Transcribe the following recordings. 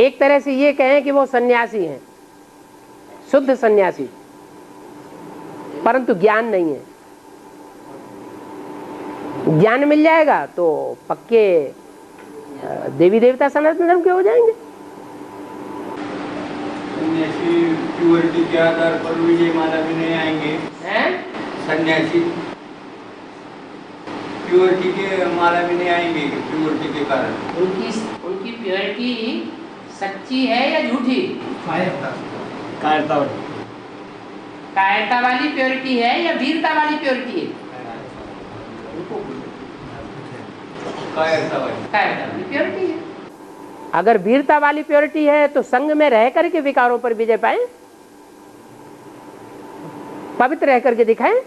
एक तरह से ये कहें कि वो सन्यासी हैं, शुद्ध सन्यासी, परंतु ज्ञान नहीं है। ज्ञान मिल जाएगा तो पक्के देवी देवता सनातन धर्म के हो जाएंगे। सन्यासी प्योरिटी के आधार पर विजय माला में नहीं आएंगे। सन्यासी प्योरिटी के माला में नहीं आएंगे, प्योरिटी के कारण। उनकी प्योरिटी सच्ची है या झूठी? कायरता वाली प्योरिटी है या वीरता वाली प्योरिटी है? कायरता वाली प्योरिटी है। अगर वीरता वाली प्योरिटी है तो संग में रह करके विकारों पर विजय पाए, पवित्र रह करके दिखाएं।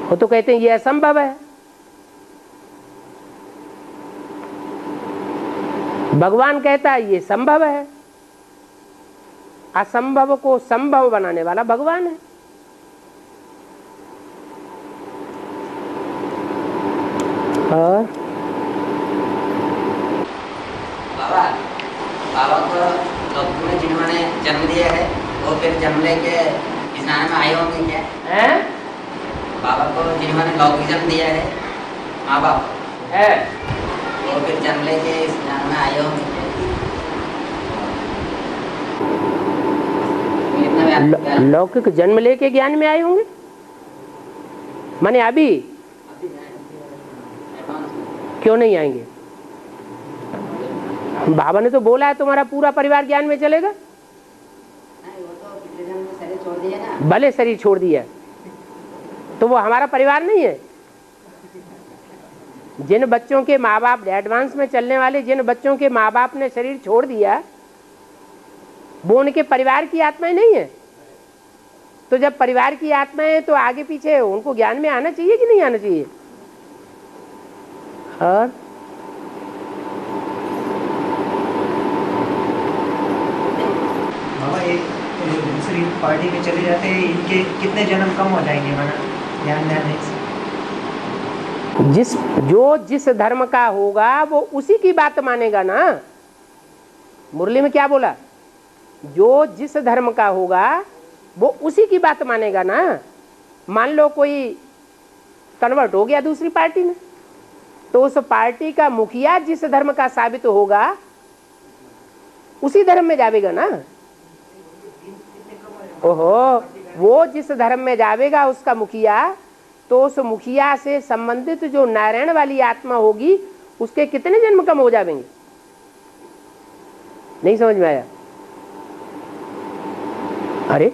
वो तो कहते हैं ये असंभव है। भगवान कहता है ये संभव है। असंभव को संभव बनाने वाला भगवान है। और बाबा को लोग में जिन्होंने जन्म दिया है वो फिर जन्म लेके इस नाम में आए होंगे क्या? हैं? बाबा को जिन्होंने लौकिक जन्म दिया है, माँ बाप है, वो फिर जन्म लेके इस नाम में आए होंगे क्या? लौकिक जन्म लेके ज्ञान में आए होंगे। माने अभी क्यों नहीं आएंगे? बाबा ने तो बोला है तुम्हारा पूरा परिवार ज्ञान में चलेगा। वो तो पिछले जन्म में शरीर छोड़ दिया ना। भले शरीर छोड़ दिया तो वो हमारा परिवार नहीं है। जिन बच्चों के माँ बाप एडवांस में चलने वाले, जिन बच्चों के माँ बाप ने शरीर छोड़ दिया, वो उनके परिवार की आत्माएं नहीं है। तो जब परिवार की आत्माएं तो आगे पीछे उनको ज्ञान में आना चाहिए कि नहीं आना चाहिए? और बाबा एक दूसरी पार्टी में चले जाते हैं, इनके कितने जन्म कम हो जाएंगे? माना ध्यान देने से जिस धर्म का होगा वो उसी की बात मानेगा ना। मुरली में क्या बोला? जो जिस धर्म का होगा वो उसी की बात मानेगा ना। मान लो कोई कन्वर्ट हो गया दूसरी पार्टी में, तो उस पार्टी का मुखिया जिस धर्म का साबित होगा उसी धर्म में जावेगा ना। ओहो, वो जिस धर्म में जावेगा उसका मुखिया, तो उस मुखिया से संबंधित जो नारायण वाली आत्मा होगी उसके कितने जन्म कम हो जाएंगे? नहीं समझ में आया? अरे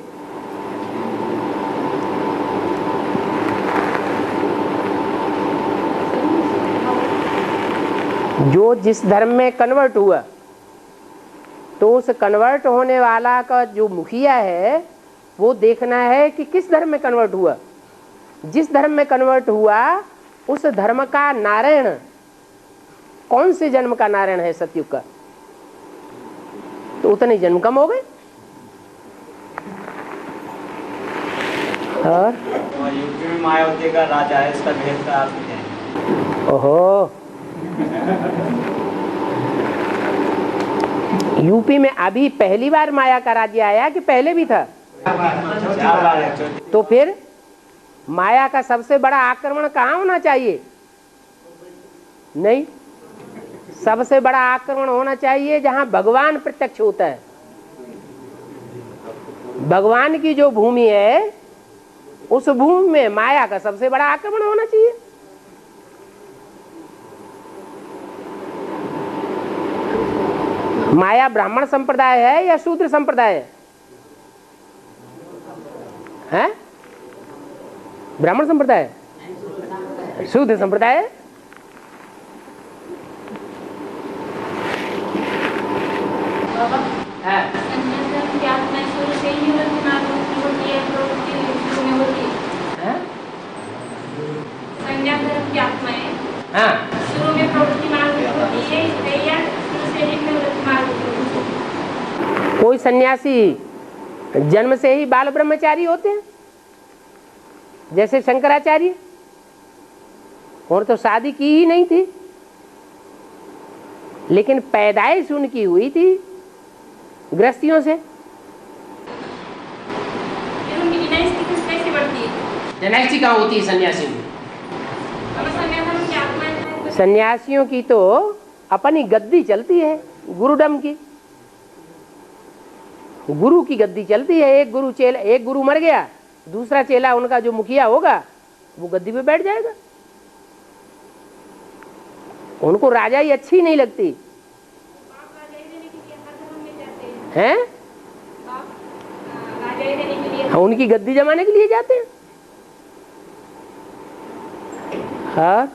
जो जिस धर्म में कन्वर्ट हुआ तो उस कन्वर्ट होने वाला का जो मुखिया है वो देखना है कि किस धर्म में कन्वर्ट हुआ। जिस धर्म में कन्वर्ट हुआ उस धर्म का नारायण कौन से जन्म का नारायण है सतयुग का, तो उतने जन्म कम हो गए। और यूपी में मायावती का राजा है, इसका भेद का अर्थ क्या है? ओहो, यूपी में अभी पहली बार माया का राज्य आया कि पहले भी था? तो फिर माया का सबसे बड़ा आक्रमण कहाँ होना चाहिए? नहीं, सबसे बड़ा आक्रमण होना चाहिए जहां भगवान प्रत्यक्ष होता है। भगवान की जो भूमि है उस भूमि में माया का सबसे बड़ा आक्रमण होना चाहिए। माया ब्राह्मण संप्रदाय है या शूद्र संप्रदाय है? ब्राह्मण संप्रदाय, शूद्र संप्रदाय है। कोई सन्यासी जन्म से ही बाल ब्रह्मचारी होते हैं, जैसे शंकराचार्य, और तो शादी की ही नहीं थी। लेकिन पैदाइश उनकी हुई थी गृहस्थियों से। डायनेस्टी कहाँ होती है सन्यासियों की? सन्यासियों की तो अपनी गद्दी चलती है गुरुडम की, गुरु की गद्दी चलती है। एक गुरु मर गया, दूसरा चेला उनका जो मुखिया होगा वो गद्दी पे बैठ जाएगा। उनको राजाई अच्छी नहीं लगती हैं, हाँ, उनकी गद्दी जमाने के लिए जाते हैं। हाँ,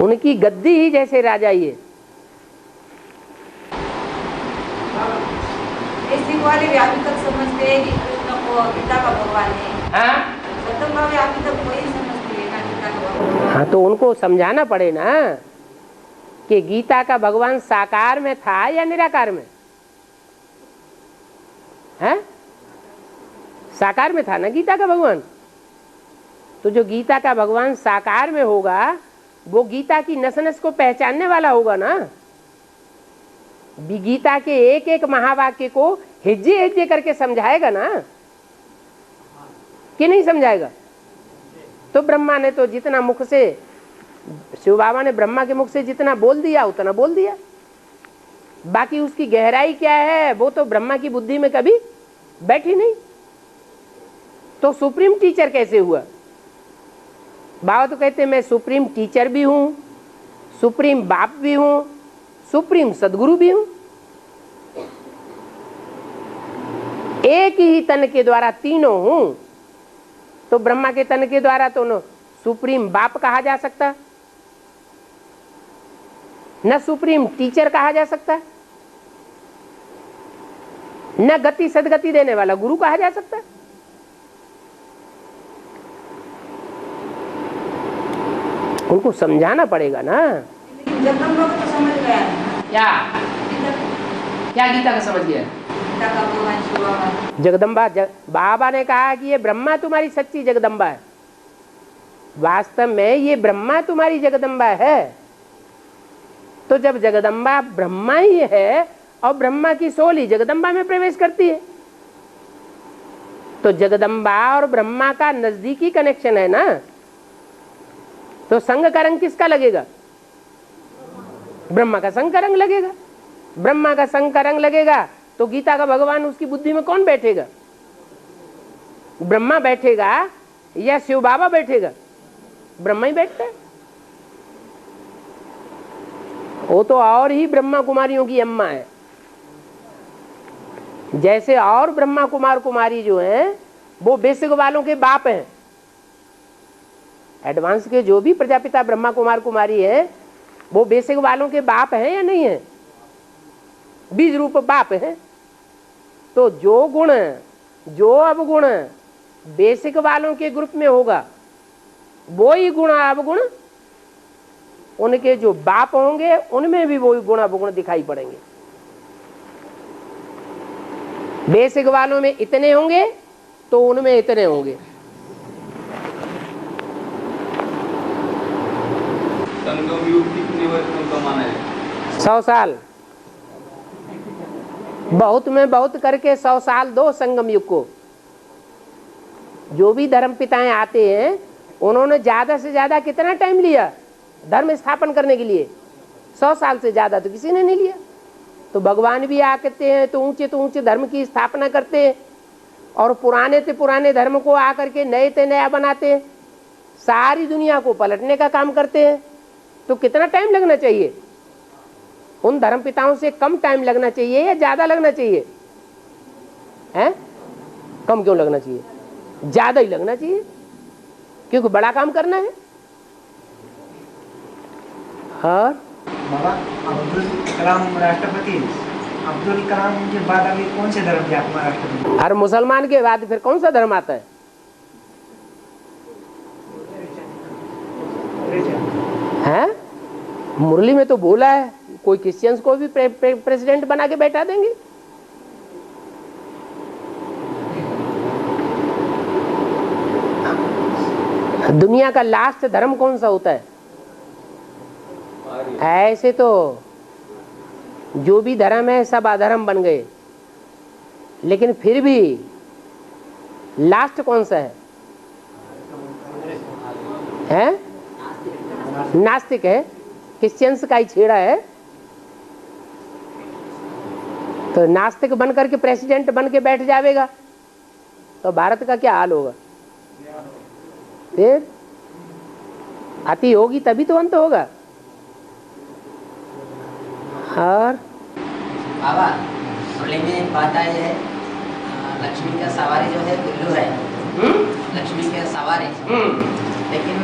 उनकी गद्दी ही जैसे राजाई है। वाले भी अभी तक समझते हैं कि कृष्ण को गीता का भगवान है। हाँ? गौतम भी अभी तक वही समझते हैं ना गीता का भगवान। हाँ, तो उनको समझाना पड़े ना कि गीता का भगवान साकार में था या निराकार में है? साकार में था ना गीता का भगवान। तो जो गीता का भगवान साकार में होगा वो गीता की नस नस को पहचानने वाला होगा ना। गीता के एक एक महावाक्य को हिज्जे हिज्जे करके समझाएगा ना, कि नहीं समझाएगा? तो ब्रह्मा ने तो जितना मुख से, शिव बाबा ने ब्रह्मा के मुख से जितना बोल दिया उतना बोल दिया। बाकी उसकी गहराई क्या है वो तो ब्रह्मा की बुद्धि में कभी बैठी नहीं। तो सुप्रीम टीचर कैसे हुआ? बाबा तो कहते हैं मैं सुप्रीम टीचर भी हूं, सुप्रीम बाप भी हूं, सुप्रीम सदगुरु भी हूं। एक ही तन के द्वारा तीनों हूं। तो ब्रह्मा के तन के द्वारा तो न सुप्रीम बाप कहा जा सकता, न सुप्रीम टीचर कहा जा सकता, न गति सदगति देने वाला गुरु कहा जा सकता। उनको समझाना पड़ेगा ना। जगदम्बा को तो समझ गया है। क्या क्या गीता का समझ गया? गीता का भगवान शिव बाबा। जगदम्बा बाबा ने कहा कि ये ब्रह्मा तुम्हारी सच्ची जगदम्बा है। वास्तव में ये ब्रह्मा तुम्हारी जगदम्बा है। तो जब जगदम्बा ब्रह्मा ही है और ब्रह्मा की सोल ही जगदम्बा में प्रवेश करती है, तो जगदम्बा और ब्रह्मा का नजदीकी कनेक्शन है ना। तो संग का रंग किसका लगेगा? ब्रह्मा का संग का रंग लगेगा। ब्रह्मा का संग का रंग लगेगा तो गीता का भगवान उसकी बुद्धि में कौन बैठेगा? ब्रह्मा बैठेगा या शिव बाबा बैठेगा? ब्रह्मा ही बैठता है। वो तो और ही ब्रह्मा कुमारियों की अम्मा है। जैसे और ब्रह्मा कुमार कुमारी जो हैं वो बेसिक वालों के बाप हैं। एडवांस के जो भी प्रजापिता ब्रह्मा कुमार कुमारी है वो बेसिक वालों के बाप हैं या नहीं है? बीज रूप बाप है। तो जो गुण, जो अवगुण बेसिक वालों के ग्रुप में होगा वो ही गुण अवगुण उनके जो बाप होंगे उनमें भी वही गुण अवगुण दिखाई पड़ेंगे। बेसिक वालों में इतने होंगे तो उनमें इतने होंगे। संगम युग कितने वर्षों का माना है? 100 साल। बहुत में बहुत करके 100 साल दो संगम युग को। जो भी धर्म पिताएं आते हैं उन्होंने ज्यादा से ज्यादा कितना टाइम लिया धर्म स्थापन करने के लिए? 100 साल से ज्यादा तो किसी ने नहीं लिया। तो भगवान भी आते हैं तो ऊंचे धर्म की स्थापना करते हैं और पुराने से पुराने धर्म को आकर के नए से नया बनाते हैं, सारी दुनिया को पलटने का काम करते हैं। तो कितना टाइम लगना चाहिए? उन धर्म पिताओं से कम टाइम लगना चाहिए या ज्यादा लगना चाहिए? हैं? कम क्यों लगना चाहिए? ज्यादा ही लगना चाहिए, क्योंकि बड़ा काम करना है। हाँ बाबा, अब्दुल कलाम राष्ट्रपति, अब्दुल कलाम के बाद अभी कौन से धर्म के आपका राष्ट्रपति? हर मुसलमान के बाद फिर कौन सा धर्म आता है? हैं? मुरली में तो बोला है कोई क्रिश्चियंस को भी प्रेसिडेंट बना के बैठा देंगे। दुनिया का लास्ट धर्म कौन सा होता है? ऐसे तो जो भी धर्म है सब अधर्म बन गए, लेकिन फिर भी लास्ट कौन सा है? नास्तिक है, क्रिश्चियंस का ही छेड़ा है। तो नास्तिक बन करके प्रेसिडेंट बन के बैठ जाएगा तो भारत का क्या हाल होगा? फिर अति होगी तभी तो अंत होगा। और बाबा मुरली में एक बात आई है, लक्ष्मी का सवारी जो है उल्लू है। लक्ष्मी के सवारी, लेकिन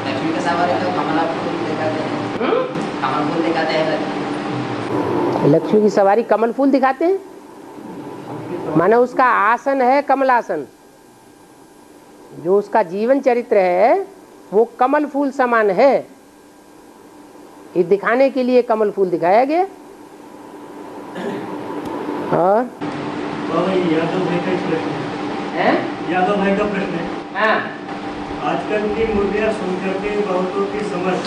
लक्ष्मी के सवारी तो कमला फूल दिखाते हैं, कमल फूल दिखाते हैं। लक्ष्मी की सवारी कमल फूल दिखाते हैं, माने उसका आसन है कमलासन। जो उसका जीवन चरित्र है वो कमल फूल समान है, ये दिखाने के लिए कमल फूल दिखाया गया। और यादव भाई का प्रश्न है, यादव भाई का प्रश्न है। हाँ। आजकल की मूर्तियाँ सुनकर के बहुतों की समझ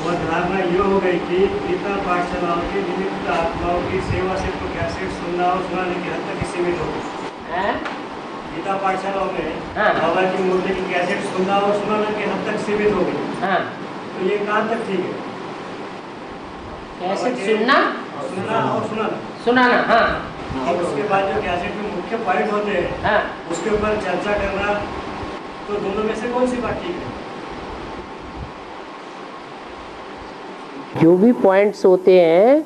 और धारणा ये हो गई कि गीता पाठशालाओं की निमित्त आत्माओं की सेवा सिर्फ कैसेट सुनना और सुनाने की हद तक सीमित हो गई। गीता पाठशालाओं में बाबा की मूर्ति की कैसेट सुनना और सुनाने की हद तक सीमित हो गई। तो ये कहाँ तक ठीक है? कैसेट सुनना और सुनाना, हाँ। और उसके बाद जो कैसेट में मुख्य पॉइंट होते हैं उसके ऊपर चर्चा करना, तो दोनों में से कौन सी बात ठीक है? जो भी पॉइंट्स होते हैं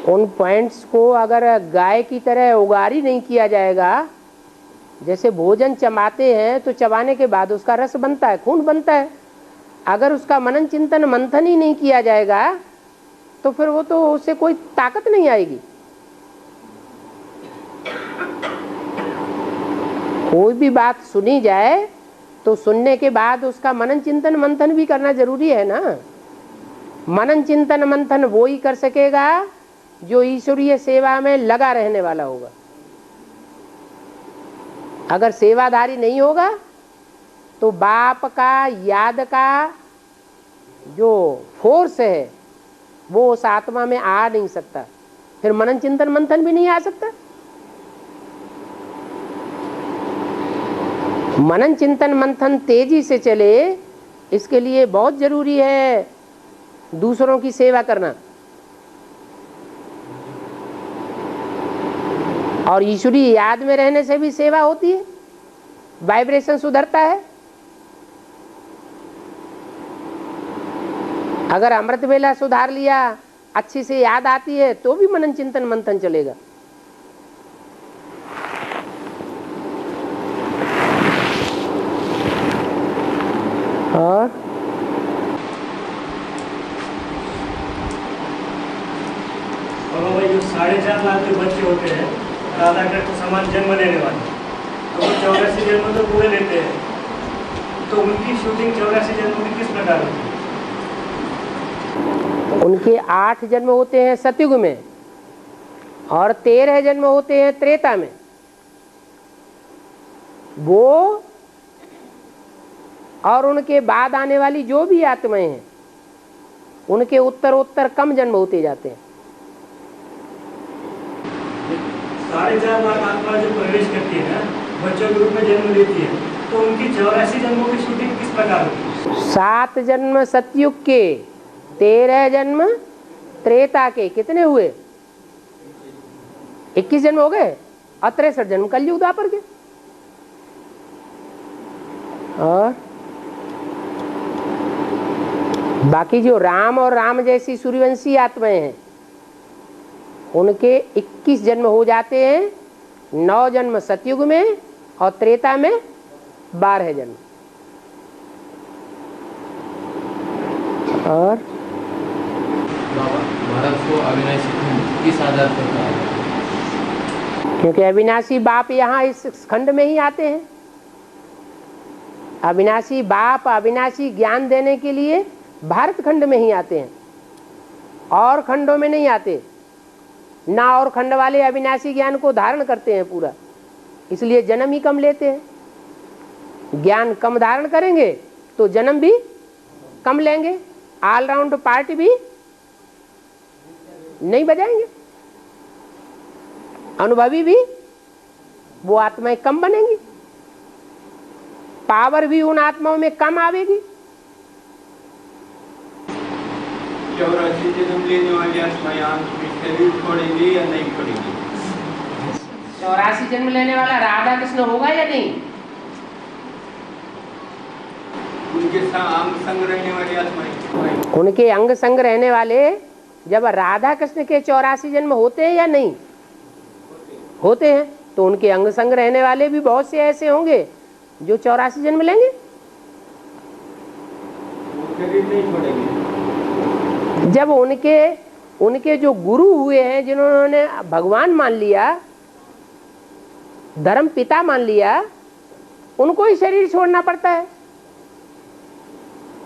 उन पॉइंट्स को अगर गाय की तरह उगारी नहीं किया जाएगा, जैसे भोजन चबाते हैं तो चबाने के बाद उसका रस बनता है, खून बनता है। अगर उसका मनन चिंतन मंथन ही नहीं किया जाएगा तो फिर वो तो उससे कोई ताकत नहीं आएगी। कोई भी बात सुनी जाए तो सुनने के बाद उसका मनन चिंतन मंथन भी करना जरूरी है ना। मनन चिंतन मंथन वो ही कर सकेगा जो ईश्वरीय सेवा में लगा रहने वाला होगा। अगर सेवाधारी नहीं होगा तो बाप का याद का जो फोर्स है वो उस आत्मा में आ नहीं सकता, फिर मनन चिंतन मंथन भी नहीं आ सकता। मनन चिंतन मंथन तेजी से चले इसके लिए बहुत जरूरी है दूसरों की सेवा करना, और ईश्वरी याद में रहने से भी सेवा होती है, वाइब्रेशन सुधरता है। अगर अमृत वेला सुधार लिया, अच्छी से याद आती है तो भी मनन चिंतन मंथन चलेगा। और भाई जो 4.5 लाख जो बच्चे होते हैं राधा कृष्ण समान जन्म लेने वाले, तो वो 84 जन्म तो पूरे लेते हैं, तो उनकी शूटिंग 84 जन्म की किस प्रकार होती है? उनके 8 जन्म होते हैं सतयुग में और 13 जन्म होते हैं त्रेता में। वो और उनके बाद आने वाली जो भी आत्माएं हैं उनके उत्तरोत्तर कम जन्म होते जाते हैं। 4.5 लाख आत्मा जो प्रवेश करती है ना, बच्चों के रूप में जन्म लेती है, तो उनकी 84 जन्मों की शूटिंग किस प्रकार होती है? 7 जन्म सतयुग के, 13 जन्म त्रेता के, कितने हुए? 21 जन्म हो गए, और 63 जन्म कलयुग द्वापर के। और बाकी जो राम और राम जैसी सूर्यवंशी आत्माएं हैं उनके 21 जन्म हो जाते हैं, 9 जन्म सतयुग में और त्रेता में 12 जन्म। और भारत को अविनाशी खंड किस आधार पर कहा है? क्योंकि अविनाशी बाप यहाँ इस खंड में ही आते हैं। अविनाशी बाप अविनाशी ज्ञान देने के लिए भारत खंड में ही आते हैं, और खंडों में नहीं आते ना। और खंड वाले अविनाशी ज्ञान को धारण करते हैं पूरा, इसलिए जन्म ही कम लेते हैं। ज्ञान कम धारण करेंगे तो जन्म भी कम लेंगे। ऑलराउंड पार्ट भी नहीं बजाएंगे, अनुभवी भी वो आत्माएं कम बनेंगी, पावर भी उन आत्माओं में कम आवेगी। 84 जन्म लेने वाली आत्माएं अंत में शरीर छोड़ेंगी या नहीं छोड़ेंगी? 84 जन्म लेने वाला राधा कृष्ण होगा या नहीं? उनके अंग संग रहने वाली आत्माएं, उनके अंग संग रहने वाले जब राधा कृष्ण के 84 जन्म होते हैं या नहीं होते हैं, तो उनके अंग संग रहने वाले भी बहुत से ऐसे होंगे जो 84 जन्म लेंगे, वो शरीर नहीं छोड़ेंगे। जब उनके जो गुरु हुए हैं, जिन्होंने भगवान मान लिया, धर्म पिता मान लिया, उनको ही शरीर छोड़ना पड़ता है,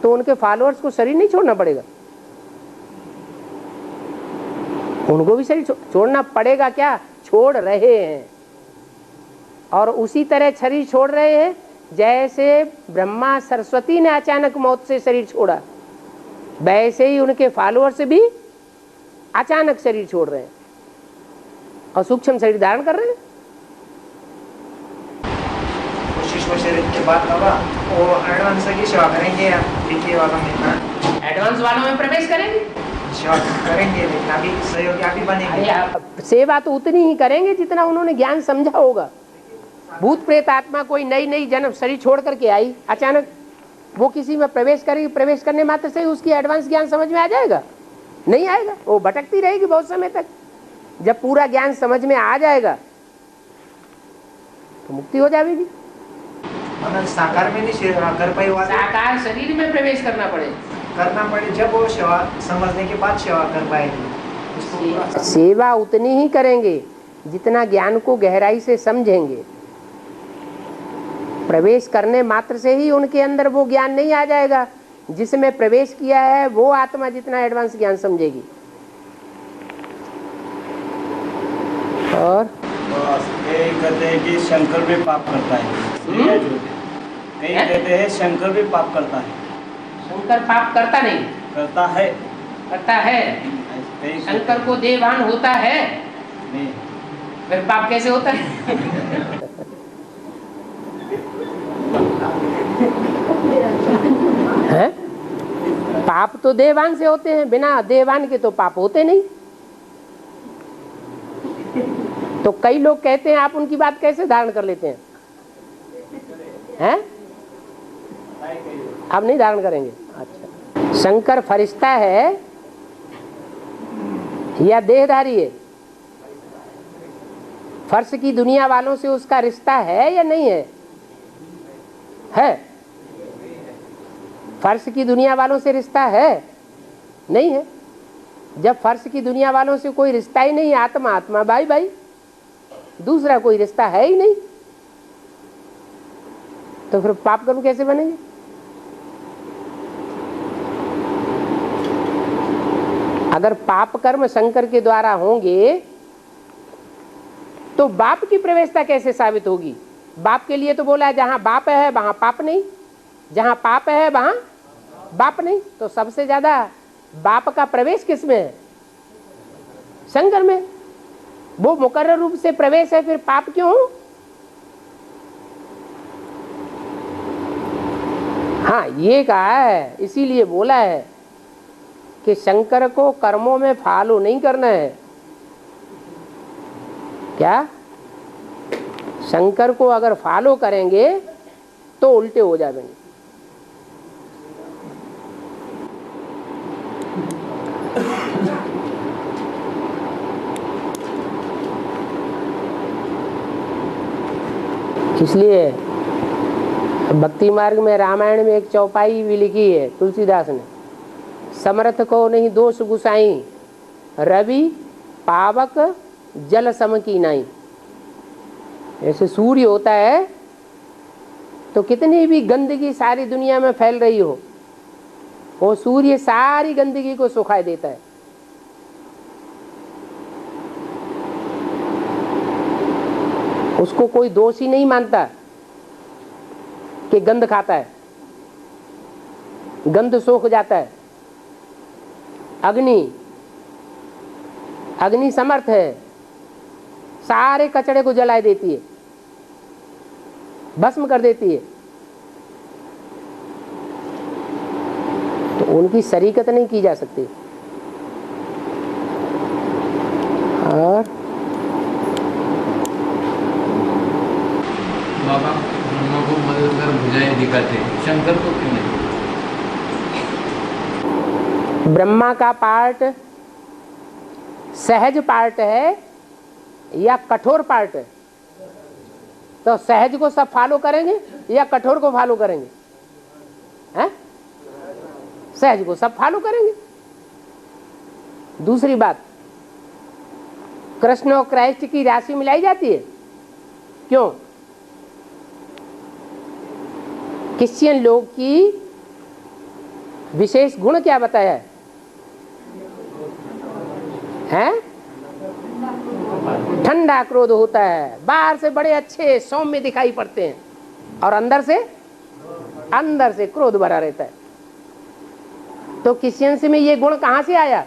तो उनके फॉलोअर्स को शरीर नहीं छोड़ना पड़ेगा? उनको भी शरीर छोड़ना पड़ेगा। क्या छोड़ रहे हैं, और उसी तरह शरीर छोड़ रहे हैं जैसे ब्रह्मा सरस्वती ने अचानक मौत से शरीर छोड़ा, वैसे ही उनके फॉलोअर्स भी अचानक शरीर छोड़ रहे हैं और सूक्ष्म शरीर धारण कर रहे हैं। शिष्य शरीर के बाद होगा वो एडवांस की सेवा करेंगे या डीके वालों में ना? एडवांस वालों में प्रवेश करेंगे, सेवा करेंगे, लेकिन अभी सहयोगी अभी बनेंगे। सेवा तो उतनी ही करेंगे जितना उन्होंने ज्ञान समझा होगा। भूत प्रेत आत्मा कोई नई जन्म शरीर छोड़ करके आई, अचानक वो किसी में प्रवेश करेगी, प्रवेश करने मात्र से ही उसकी एडवांस ज्ञान समझ में आ जाएगा? नहीं आएगा, वो भटकती रहेगी बहुत समय तक। जब पूरा ज्ञान समझ में आ जाएगा तो मुक्ति हो जाएगी। साकार में नहीं कर पाई, साकार शरीर में प्रवेश करना पड़े, जब वो सेवा समझने के बाद सेवा कर पाएंगे। सेवा उतनी ही करेंगे जितना ज्ञान को गहराई से समझेंगे। प्रवेश करने मात्र से ही उनके अंदर वो ज्ञान नहीं आ जाएगा। जिसमें प्रवेश किया है वो आत्मा जितना एडवांस ज्ञान समझेगी। और कहते हैं कि शंकर भी पाप करता है, कई कहते हैं शंकर भी पाप करता है। शंकर पाप करता नहीं, करता है। शंकर को देवान होता है नहीं, फिर पाप कैसे होता है? हैं? पाप तो देवान से होते हैं, बिना देवान के तो पाप होते नहीं। तो कई लोग कहते हैं, आप उनकी बात कैसे धारण कर लेते हैं? हैं? आप नहीं धारण करेंगे? अच्छा, शंकर फरिश्ता है या देहधारी है? फर्श की दुनिया वालों से उसका रिश्ता है या नहीं है? है? फर्श की दुनिया वालों से रिश्ता है? नहीं है। जब फर्श की दुनिया वालों से कोई रिश्ता ही नहीं, आत्मा आत्मा भाई भाई, दूसरा कोई रिश्ता है ही नहीं, तो फिर पाप कर्म कैसे बनेंगे? अगर पाप कर्म शंकर के द्वारा होंगे तो बाप की प्रवेशता कैसे साबित होगी? बाप के लिए तो बोला है जहां बाप है वहां पाप नहीं, जहां पाप है वहां बाप नहीं। तो सबसे ज्यादा बाप का प्रवेश किस में है? शंकर में। वो मुकर्रर रूप से प्रवेश है, फिर पाप क्यों? हाँ, ये कहा है, इसीलिए बोला है कि शंकर को कर्मों में फॉलो नहीं करना है। क्या? शंकर को अगर फॉलो करेंगे तो उल्टे हो जाएंगे। इसलिए भक्ति मार्ग में रामायण में एक चौपाई भी लिखी है तुलसीदास ने, समर्थ को नहीं दोष गुसाई, रवि पावक जल सम की नाई। ऐसे सूर्य होता है तो कितनी भी गंदगी सारी दुनिया में फैल रही हो, वो सूर्य सारी गंदगी को सुखा देता है। उसको कोई दोषी नहीं मानता कि गंध खाता है, गंध सोख जाता है। अग्नि, अग्नि समर्थ है, सारे कचड़े को जला देती है, भस्म कर देती है। तो उनकी शरीकत नहीं की जा सकती। और बाबा ब्रह्मा को मददगार भुजाएं दिखाते, शंकर को क्यों नहीं? ब्रह्मा का पार्ट सहज पार्ट है या कठोर पार्ट है? तो सहज को सब फॉलो करेंगे या कठोर को फॉलो करेंगे? हैं? सहज को सब फॉलो करेंगे। दूसरी बात, कृष्ण और क्राइस्ट की राशि मिलाई जाती है। क्यों? क्रिश्चियन लोग की विशेष गुण क्या बताया है? हैं? ठंडा क्रोध होता है, बाहर से बड़े अच्छे सौम्य दिखाई पड़ते हैं और अंदर से क्रोध भरा रहता है। तो क्रिश्चियंस में ये गुण कहां से आया?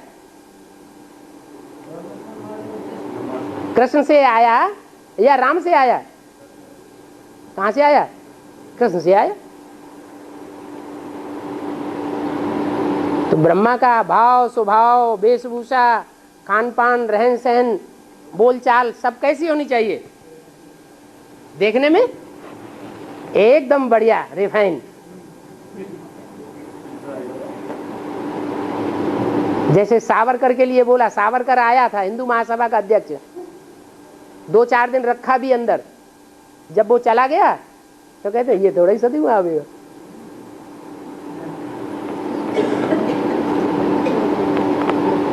कृष्ण से आया या राम से आया? कहां से आया? कृष्ण से आया। तो ब्रह्मा का भाव, स्वभाव, वेशभूषा, खान पान, रहन सहन, बोलचाल सब कैसी होनी चाहिए? देखने में एकदम बढ़िया, रिफाइन। जैसे सावरकर के लिए बोला, सावरकर आया था हिंदू महासभा का अध्यक्ष, 2-4 दिन रखा भी अंदर। जब वो चला गया तो कहते ये थोड़ा ही सदी हुआ अभी।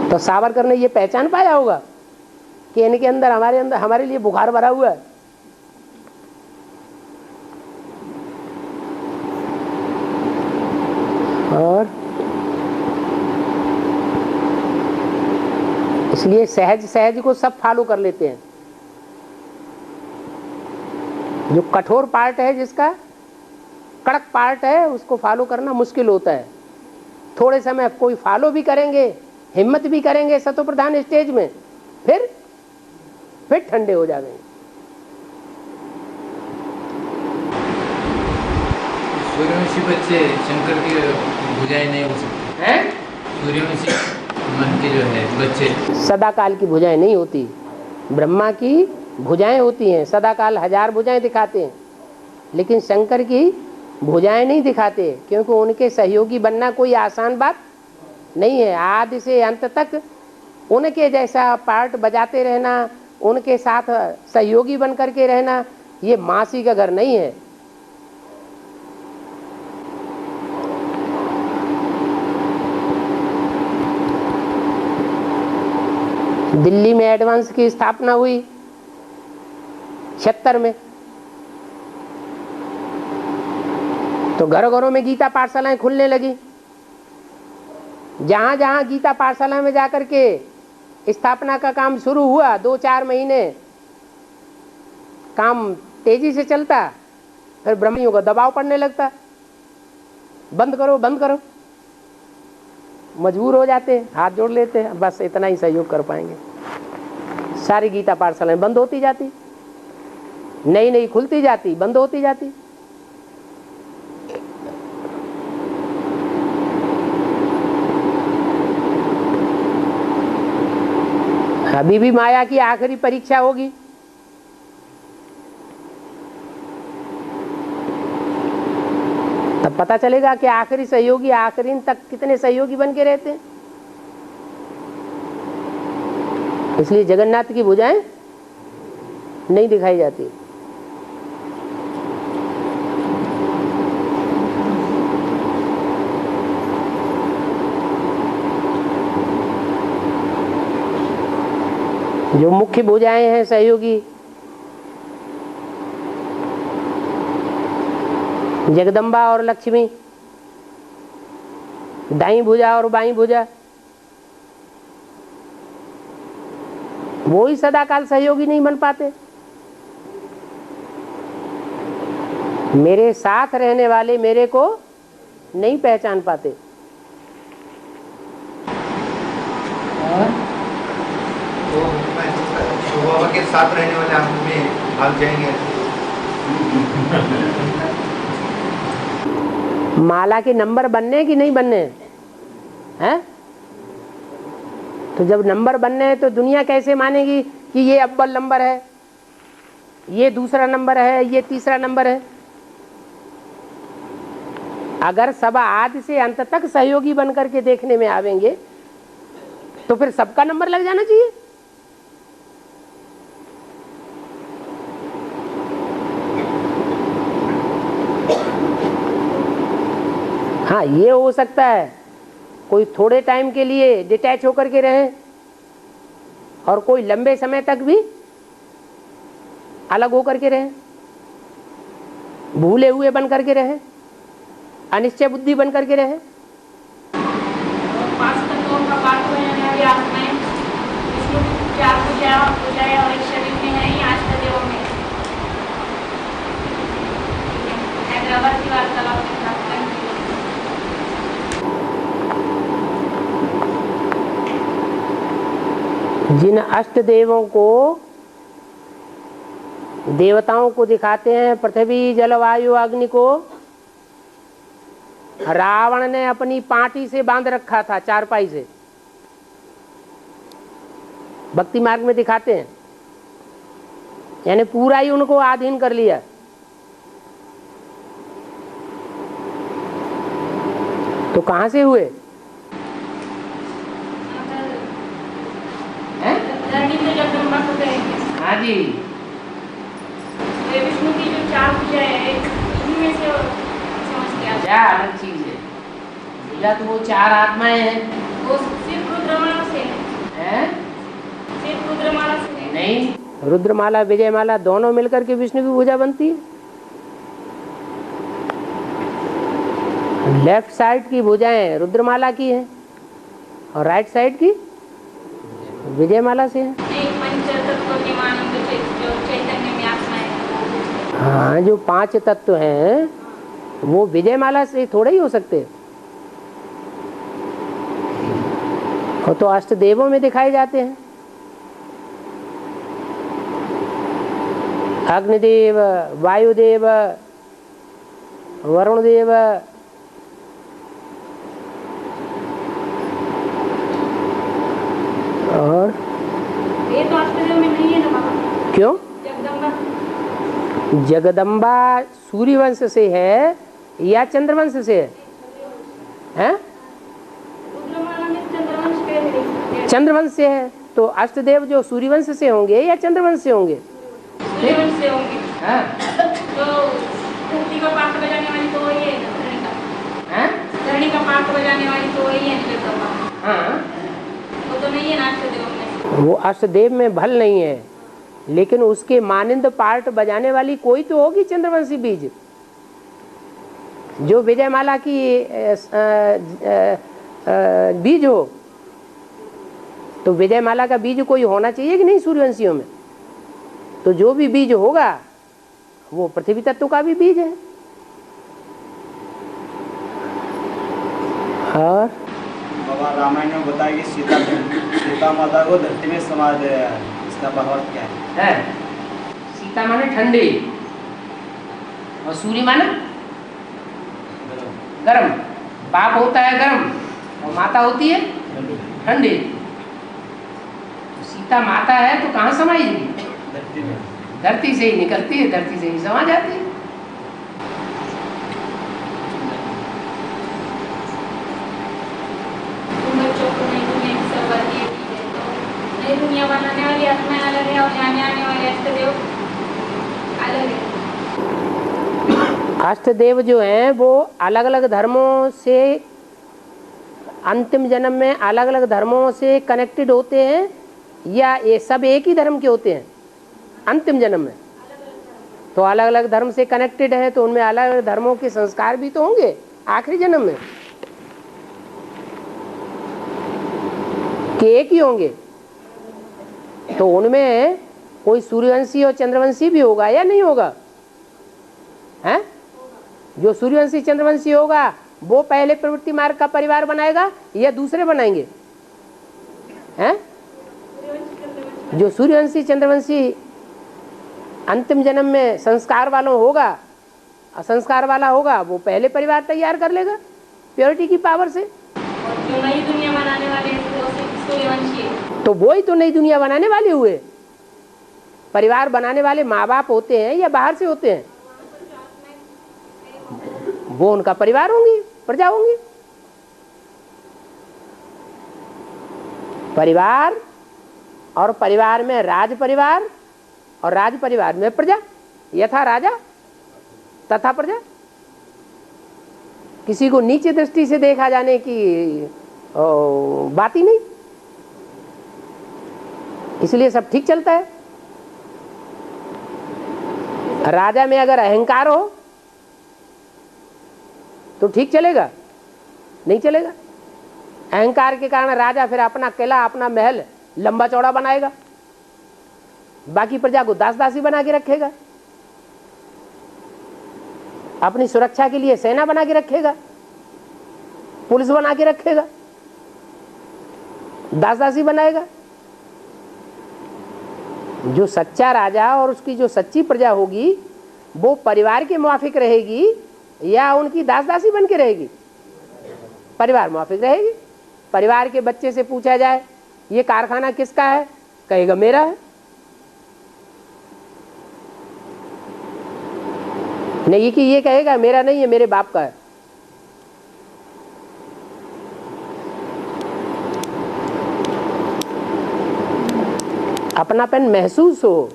तो सावरकर ने ये पहचान पाया होगा कि इनके अंदर हमारे लिए बुखार भरा हुआ है। और इसलिए सहज को सब फॉलो कर लेते हैं। जो कठोर पार्ट है, जिसका कड़क पार्ट है, उसको फॉलो करना मुश्किल होता है। थोड़े समय कोई फॉलो भी करेंगे, हिम्मत भी करेंगे सतो प्रधान स्टेज में, फिर ठंडे हो जाएंगे। सूर्यवंशी बच्चे शंकर की भुजाएं नहीं हो सकती हैं? सूर्यवंशी मन के जो है बच्चे सदाकाल की भुजाएं नहीं होती। ब्रह्मा की भुजाएं होती हैं, सदाकाल 1000 भुजाएं दिखाते हैं, लेकिन शंकर की भुजाएं नहीं दिखाते, क्योंकि उनके सहयोगी बनना कोई आसान बात नहीं है। आदि से अंत तक उनके जैसा पार्ट बजाते रहना, उनके साथ सहयोगी बन करके रहना, ये मासी का घर नहीं है। दिल्ली में एडवांस की स्थापना हुई 76 में, तो घरों घरों में गीता पाठशालाएं खुलने लगी। जहां जहां गीता पाठशाला में जाकर के स्थापना का काम शुरू हुआ, 2-4 महीने काम तेजी से चलता, फिर ब्रह्मणियों का दबाव पड़ने लगता, बंद करो बंद करो। मजबूर हो जाते, हाथ जोड़ लेते, बस इतना ही सहयोग कर पाएंगे। सारी गीता पाठशालाएं बंद होती जाती, नई नई खुलती जाती, बंद होती जाती। अभी भी माया की आखिरी परीक्षा होगी। तब पता चलेगा कि आखिरी सहयोगी आखिरी तक कितने सहयोगी बन के रहते हैं। इसलिए जगन्नाथ की भुजाएं नहीं दिखाई जाती। जो मुख्य भुजाएं हैं सहयोगी, जगदम्बा और लक्ष्मी, दाईं भुजा और बाईं भुजा, वो ही सदाकाल सहयोगी नहीं बन पाते। मेरे साथ रहने वाले मेरे को नहीं पहचान पाते। साथ रहने वाले हम में भाग जाएंगे। माला के नंबर बनने कि नहीं बनने हैं? तो जब नंबर बनने हैं तो दुनिया कैसे मानेगी कि ये अव्वल नंबर है, ये दूसरा नंबर है, ये तीसरा नंबर है? अगर सब आदि से अंत तक सहयोगी बनकर के देखने में आवेंगे तो फिर सबका नंबर लग जाना चाहिए। हाँ, ये हो सकता है कोई थोड़े टाइम के लिए डिटैच होकर के रहे और कोई लंबे समय तक भी अलग होकर के रहे, भूले हुए बन करके रहे, अनिश्चय बुद्धि बन करके रहे। पांच तत्वों का पाठ हो जाने वाली आत्माएं विष्णु की चार पूजाएं और एक शरीर में है ही आज का देवों में। हैदराबाद की वार्तालाप के साथ जिन अष्ट देवों को देवताओं को दिखाते हैं, पृथ्वी जल वायु अग्नि को रावण ने अपनी पाटी से बांध रखा था, चारपाई से। भक्ति मार्ग में दिखाते हैं, यानी पूरा ही उनको आधीन कर लिया। तो कहां से हुए? धरणी में जगदम्बा को कहेंगे। हाँ जी, ये विष्णु की जो चार पूजाएं है उनमें से समझ के आता क्या अलग चीज है? पूजा तो वो चार आत्माएं हैं। वो सिर्फ रुद्रमाला से हैं? सिर्फ रुद्रमाला से नहीं, रुद्रमाला विजयमाला दोनों मिलकर के विष्णु की पूजा बनती है। लेफ्ट साइड की भुजाएं रुद्रमाला की है और राइट साइड की विजयमाला से है। पंचतत्व के मानंद जो चैतन्य में आत्मा है। हाँ, जो पांच तत्व हैं वो विजयमाला से थोड़े ही हो सकते, वो तो अष्ट देवों में दिखाए जाते हैं। अग्निदेव, वायुदेव, वरुण देव, और ये तो अष्टदेव में नहीं है ना बाबा। क्यों? जगदम्बा जगदम्बा सूर्यवंश से है या चंद्रवंश से है? हैं? रुद्रमाला में चंद्रवंश के चंद्रवंश से है, तो अष्टदेव जो सूर्यवंश से होंगे या चंद्रवंश से होंगे? सूर्यवंश से होंगे। हाँ? तो धरती का पाठ बजाने वाली तो वही है, धरणी का। हैं? धरणी का पाठ बजाने वाली तो वही है जगदम्बा। हाँ, वो तो नहीं है ना अष्टदेव में। वो अष्टदेव में भल नहीं है, लेकिन उसके मानिंद पार्ट बजाने वाली कोई तो होगी चंद्रवंशी बीज। जो विजयमाला की बीज हो तो विजयमाला का बीज कोई होना चाहिए कि नहीं सूर्यवंशियों में? तो जो भी बीज होगा वो पृथ्वी तत्व का भी बीज है। और बाबा रामायण में बताया कि सीता माता को धरती में समा दिया है, इसका भावार्थ क्या है? सीता माने ठंडी और सूर्य माने गर्म। बाप होता है गर्म और माता होती है ठंडी। तो सीता माता है तो कहाँ समाएगी? धरती में। धरती से ही निकलती है, धरती से ही समा जाती है। बच्चों को नई दुनिया की शुरुआत की है, तो नई दुनिया बनाने वाली आत्माएं अलग है और जाने आने वाले अष्टदेव अलग है। अष्टदेव जो हैं वो अलग अलग धर्मों से, अंतिम जन्म में अलग अलग धर्मों से कनेक्टेड होते हैं या ये सब एक ही धर्म के होते हैं? अंतिम जन्म में तो अलग अलग धर्म से कनेक्टेड हैं, तो उनमें अलग अलग धर्मों के संस्कार भी तो होंगे आखिरी जन्म में, कि एक ही होंगे? तो उनमें कोई सूर्यवंशी और चंद्रवंशी भी होगा या नहीं होगा? हैं? जो सूर्यवंशी चंद्रवंशी होगा वो पहले प्रवृत्ति मार्ग का परिवार बनाएगा या दूसरे बनाएंगे? हैं? जो सूर्यवंशी चंद्रवंशी अंतिम जन्म में संस्कार वालों होगा, असंस्कार वाला होगा, वो पहले परिवार तैयार कर लेगा प्योरिटी की पावर से। और जो नई दुनिया बनाने वाले हैं, वो सूर्यवंशी है। तो वो ही तो नई दुनिया बनाने वाले हुए। परिवार बनाने वाले माँ बाप होते हैं या बाहर से होते हैं? वो उनका परिवार होंगी, प्रजा होंगी। परिवार और परिवार में राज परिवार और राज परिवार में प्रजा, यथा राजा तथा प्रजा। किसी को नीचे दृष्टि से देखा जाने की बात ही नहीं, इसलिए सब ठीक चलता है। राजा में अगर अहंकार हो तो ठीक चलेगा? नहीं चलेगा। अहंकार के कारण राजा फिर अपना किला, अपना महल लंबा चौड़ा बनाएगा, बाकी प्रजा को दास दासी बना के रखेगा, अपनी सुरक्षा के लिए सेना बना के रखेगा, पुलिस बना के रखेगा, दास दासी बनाएगा। जो सच्चा राजा और उसकी जो सच्ची प्रजा होगी वो परिवार के मुआफिक रहेगी या उनकी दास दासी बन के रहेगी? परिवार मुआफिक रहेगी। परिवार के बच्चे से पूछा जाए ये कारखाना किसका है, कहेगा मेरा है। नहीं कि ये कहेगा मेरा नहीं है, मेरे बाप का है। अपनापन महसूस हो।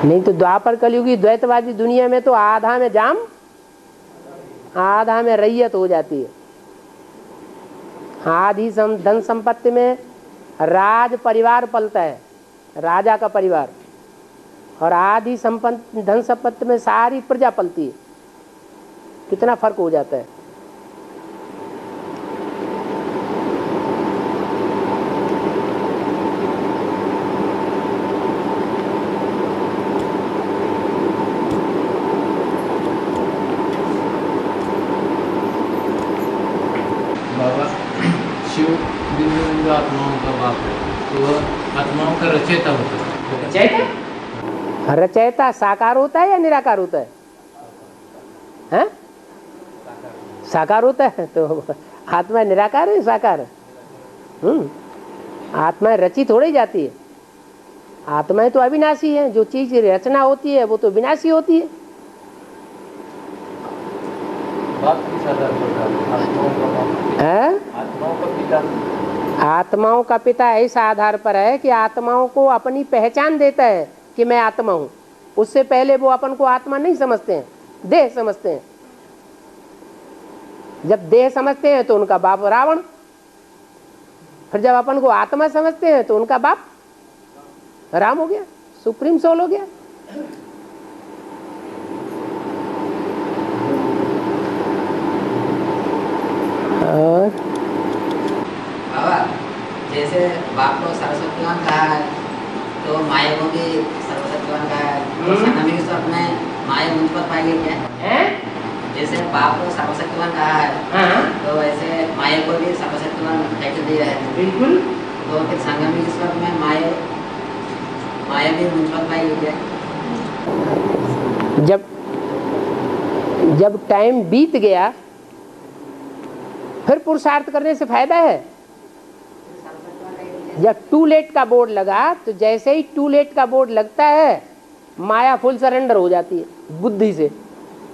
नहीं तो द्वापर कलयुगी द्वैतवादी दुनिया में तो आधा में जाम आधा में रैयत हो जाती है। आधी धन संपत्ति में राज परिवार पलता है, राजा का परिवार, और आधी संपत्ति धन संपत्ति में सारी प्रजा पलती है। कितना फर्क हो जाता है। बाबा शिव बिंदु आत्माओं का बाप है, तो वह आत्माओं का रचयिता होता है। रचयिता? रचयिता साकार होता है या निराकार होता है? हैं? साकार होता है। तो आत्मा निराकार है साकार है? आत्मा रची थोड़ी जाती है। आत्माएं तो अविनाशी है। जो चीज रचना होती है वो तो विनाशी होती है। बाप किस आधार पर था? आत्माओं का बाप? आत्माओं का पिता? आत्माओं का पिता इस आधार पर है कि आत्माओं को अपनी पहचान देता है कि मैं आत्मा हूं। उससे पहले वो अपन को आत्मा नहीं समझते हैं, देह समझते हैं। जब देह समझते हैं तो उनका बाप रावण, फिर जब अपन को आत्मा समझते हैं तो उनका बाप राम हो गया, सुप्रीम सोल हो गया। और बाबा, जैसे बाप को सर्वशक्तिवान कहा है तो माया को भी सर्वशक्तिवान कहा है, तो संगम के स्वरूप में माया मुझ पर पाई गई क्या है? जैसे बाप को सर्वशक्तिवान कहा है तो वैसे माया को भी सर्वशक्तिवान टाइटल दिया है। बिल्कुल। तो फिर संगम के स्वरूप में माया भी मुझ पर पाई गई क्या? जब टाइम बीत गया फिर पुरुषार्थ करने से फायदा है। जब टू लेट का बोर्ड लगा तो जैसे ही टू लेट का बोर्ड लगता है माया फुल सरेंडर हो जाती है बुद्धि से।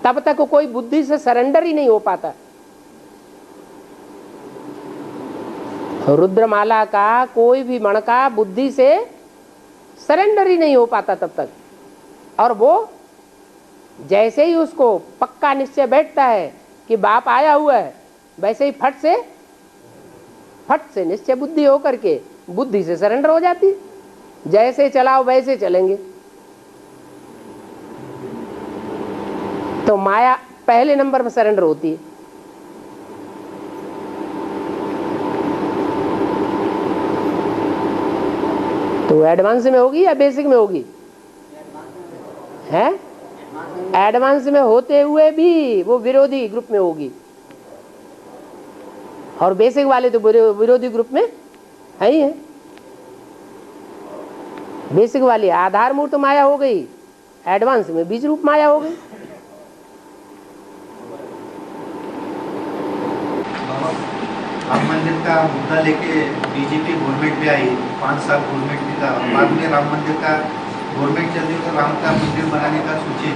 तब तक कोई बुद्धि से सरेंडर ही नहीं हो पाता। रुद्रमाला का कोई भी मणका बुद्धि से सरेंडर ही नहीं हो पाता तब तक। और वो जैसे ही उसको पक्का निश्चय बैठता है कि बाप आया हुआ है, वैसे ही फट से निश्चय बुद्धि होकर के बुद्धि से सरेंडर हो जाती। जैसे चलाओ वैसे चलेंगे। तो माया पहले नंबर पर सरेंडर होती है। तो एडवांस में होगी या बेसिक में होगी? है एडवांस में होते हुए भी वो विरोधी ग्रुप में होगी, और बेसिक वाले तो विरोधी ग्रुप में है ही है। बेसिक वाली आधार मूर्त माया हो गई, एडवांस में बीज रूप माया हो गई। राम मंदिर का मुद्दा लेके बीजेपी गवर्नमेंट में आई, 5 साल गवर्नमेंट में था, बाद में राम मंदिर का गवर्नमेंट चल रही तो राम का मंदिर बनाने का सोचे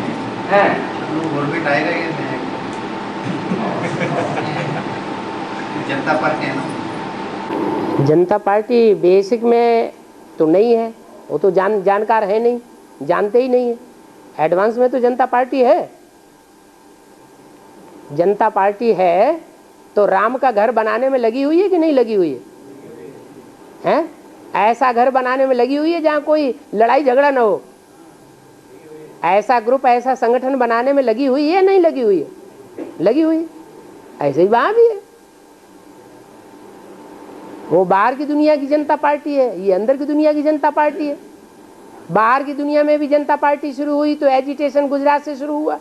है, तो गवर्नमेंट आएगा या नहीं? जनता पार्टी है ना। जनता पार्टी बेसिक में तो नहीं है, वो तो जानकार है नहीं, जानते ही नहीं है। एडवांस में तो जनता पार्टी है। जनता पार्टी है तो राम का घर बनाने में लगी हुई है कि नहीं लगी हुई है? हैं? ऐसा घर बनाने में लगी हुई है जहाँ कोई लड़ाई झगड़ा ना हो। ऐसा ग्रुप, ऐसा संगठन बनाने में लगी हुई है नहीं लगी हुई है? लगी हुई है। ऐसे ही वहाँ भी है। वो बाहर की दुनिया की जनता पार्टी है, ये अंदर की दुनिया की जनता पार्टी है। बाहर की दुनिया में भी जनता पार्टी शुरू हुई तो एजिटेशन गुजरात से शुरू हुआ।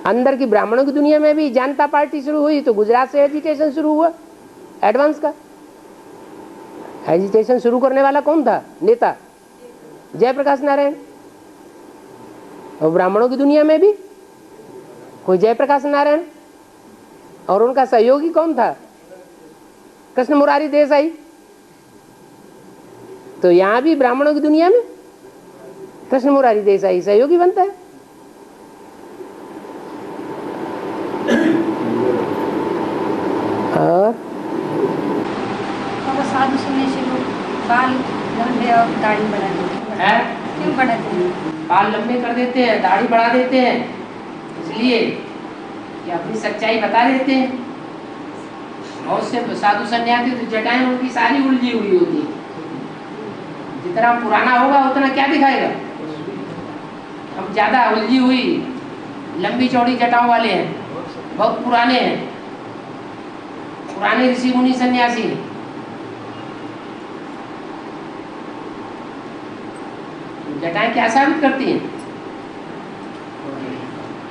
अंदर की ब्राह्मणों की दुनिया में भी जनता पार्टी शुरू हुई तो गुजरात से एजिटेशन शुरू हुआ, एडवांस का। एजिटेशन शुरू करने वाला कौन था? नेता जयप्रकाश नारायण। और ब्राह्मणों की दुनिया में भी कोई जयप्रकाश नारायण, और उनका सहयोगी कौन था? कृष्ण मुरारी देसाई। तो यहां भी ब्राह्मणों की दुनिया में कृष्ण मुरारी देसाई सहयोगी बनता है। और साधु सुनने से लोग बाल लंबे और दाढ़ी बढ़ा देते हैं। क्यों बढ़ाते हैं? बाल लंबे कर देते हैं, दाढ़ी बढ़ा देते हैं, इसलिए कि अपनी सच्चाई बता देते हैं। बहुत से साधु सन्यासी तो जटाएं उनकी सारी उलझी हुई होती है। जितना पुराना होगा उतना क्या दिखाएगा? हम ज्यादा उलझी हुई लंबी चौड़ी जटाओं वाले हैं, बहुत पुराने हैं, पुराने ऋषि मुनि सन्यासी हैं। जटाएं क्या साबित करती हैं?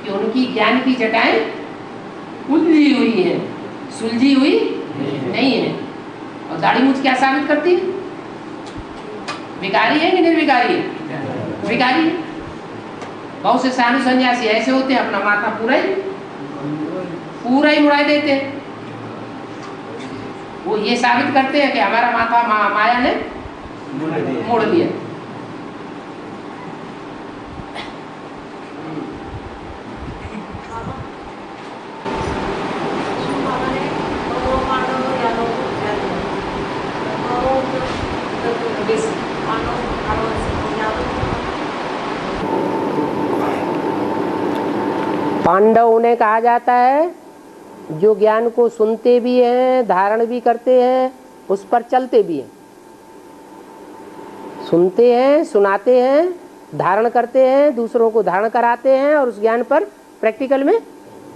कि उनकी ज्ञान की जटाएं उलझी हुई है, सुलझी हुई नहीं है। और दाढ़ी मूंछ क्या साबित करती है? विकारी है कि निर्विकारी है? विकारी है। बहुत से साधु सन्यासी ऐसे होते हैं, अपना माथा पूरा ही मुड़ा देते हैं। वो ये साबित करते हैं कि हमारा माथा माया ने मोड़ दिया। पांडव उन्हें कहा जाता है जो ज्ञान को सुनते भी हैं, धारण भी करते हैं, उस पर चलते भी हैं। सुनते हैं, सुनाते हैं, धारण करते हैं, दूसरों को धारण कराते हैं और उस ज्ञान पर प्रैक्टिकल में